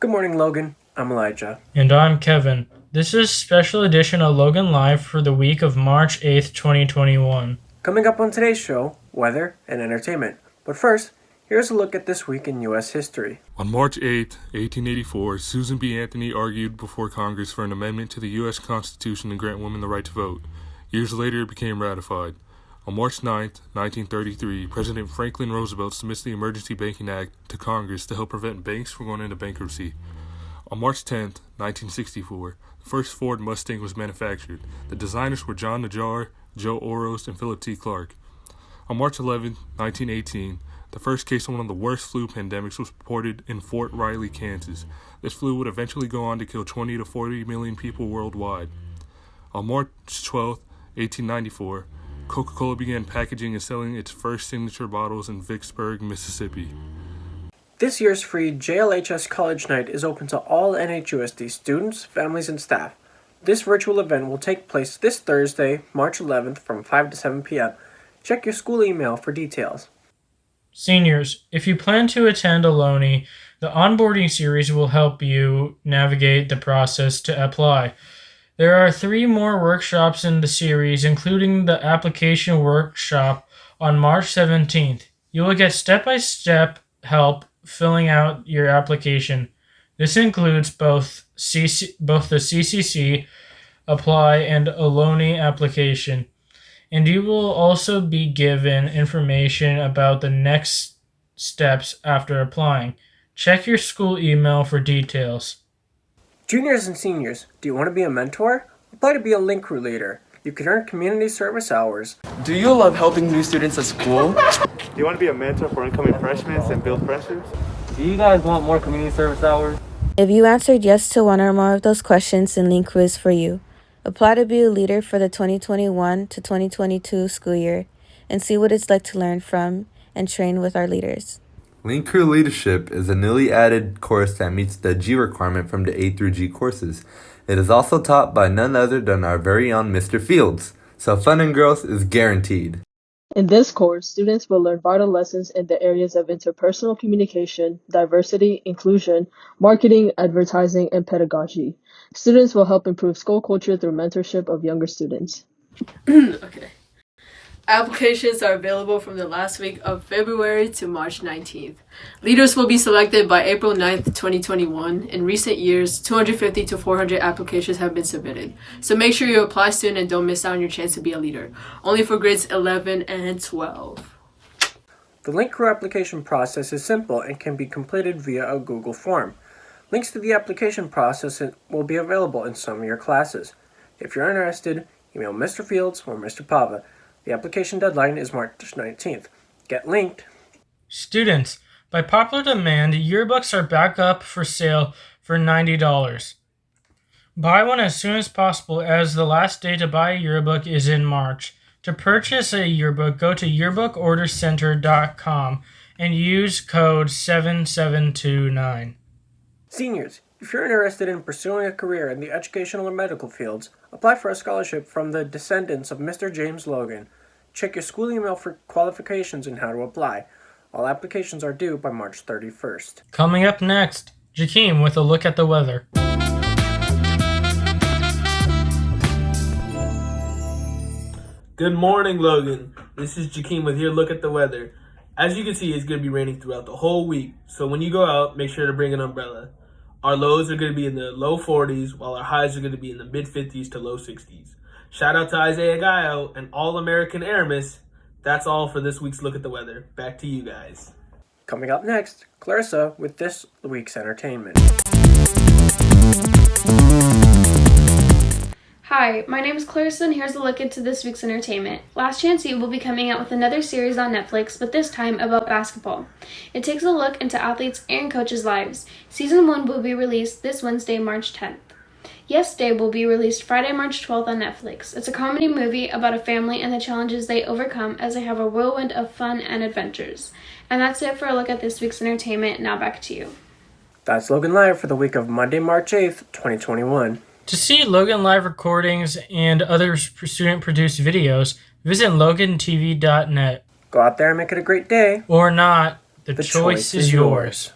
Good morning, Logan. I'm Elijah. And I'm Kevin. This is a special edition of Logan Live for the week of March 8th, 2021. Coming up on today's show, weather and entertainment. But first, here's a look at this week in U.S. history. On March 8, 1884, Susan B. Anthony argued before Congress for an amendment to the U.S. Constitution to grant women the right to vote. Years later, it became ratified. On March 9, 1933, President Franklin Roosevelt submits the Emergency Banking Act to Congress to help prevent banks from going into bankruptcy. On March 10, 1964, the first Ford Mustang was manufactured. The designers were John Najjar, Joe Oros, and Philip T. Clark. On March 11, 1918, the first case of one of the worst flu pandemics was reported in Fort Riley, Kansas. This flu would eventually go on to kill 20 to 40 million people worldwide. On March 12, 1894, Coca-Cola began packaging and selling its first signature bottles in Vicksburg, Mississippi. This year's free JLHS College Night is open to all NHUSD students, families, and staff. This virtual event will take place this Thursday, March 11th from 5 to 7 p.m. Check your school email for details. Seniors, if you plan to attend Ohlone, the onboarding series will help you navigate the process to apply. There are 3 more workshops in the series, including the application workshop on March 17th. You will get step-by-step help filling out your application. This includes both the CCC apply and Ohlone application. And you will also be given information about the next steps after applying. Check your school email for details. Juniors and seniors, do you want to be a mentor? Apply to be a link crew leader. You can earn community service hours. Do you love helping new students at school? Do you want to be a mentor for incoming freshmen and build friendships? Do you guys want more community service hours? If you answered yes to one or more of those questions, then Link Crew is for you. Apply to be a leader for the 2021 to 2022 school year and see what it's like to learn from and train with our leaders. Link Crew Leadership is a newly added course that meets the G requirement from the A through G courses. It is also taught by none other than our very own Mr. Fields, so fun and growth is guaranteed. In this course, students will learn vital lessons in the areas of interpersonal communication, diversity, inclusion, marketing, advertising, and pedagogy. Students will help improve school culture through mentorship of younger students. Okay. Applications are available from the last week of February to March 19th. Leaders will be selected by April 9th, 2021. In recent years, 250 to 400 applications have been submitted. So make sure you apply soon and don't miss out on your chance to be a leader. Only for grades 11 and 12. The Link Crew application process is simple and can be completed via a Google form. Links to the application process will be available in some of your classes. If you're interested, email Mr. Fields or Mr. Pava. The application deadline is March 19th. Get linked. Students, by popular demand, yearbooks are back up for sale for $90. Buy one as soon as possible, as the last day to buy a yearbook is in March. To purchase a yearbook, go to yearbookordercenter.com and use code 7729. Seniors, if you're interested in pursuing a career in the educational or medical fields, apply for a scholarship from the descendants of Mr. James Logan. Check your school email for qualifications and how to apply. All applications are due by March 31st. Coming up next, Jakeem with a look at the weather. Good morning, Logan. This is Jakeem with your look at the weather. As you can see, it's going to be raining throughout the whole week, so when you go out, make sure to bring an umbrella. Our lows are going to be in the low 40s, while our highs are going to be in the mid-50s to low 60s. Shout out to Isaiah Gallo and All-American Aramis. That's all for this week's Look at the Weather. Back to you guys. Coming up next, Clarissa with this week's entertainment. Hi, my name is Clarissa, and here's a look into this week's entertainment. Last Chance U will be coming out with another series on Netflix, but this time about basketball. It takes a look into athletes and coaches' lives. Season 1 will be released this Wednesday, March 10th. Yes Day will be released Friday, March 12th on Netflix. It's a comedy movie about a family and the challenges they overcome as they have a whirlwind of fun and adventures. And that's it for a look at this week's entertainment. Now back to you. That's Logan Live for the week of Monday, March 8th, 2021. To see Logan Live recordings and other student-produced videos, visit logantv.net. Go out there and make it a great day. Or not, the choice is yours.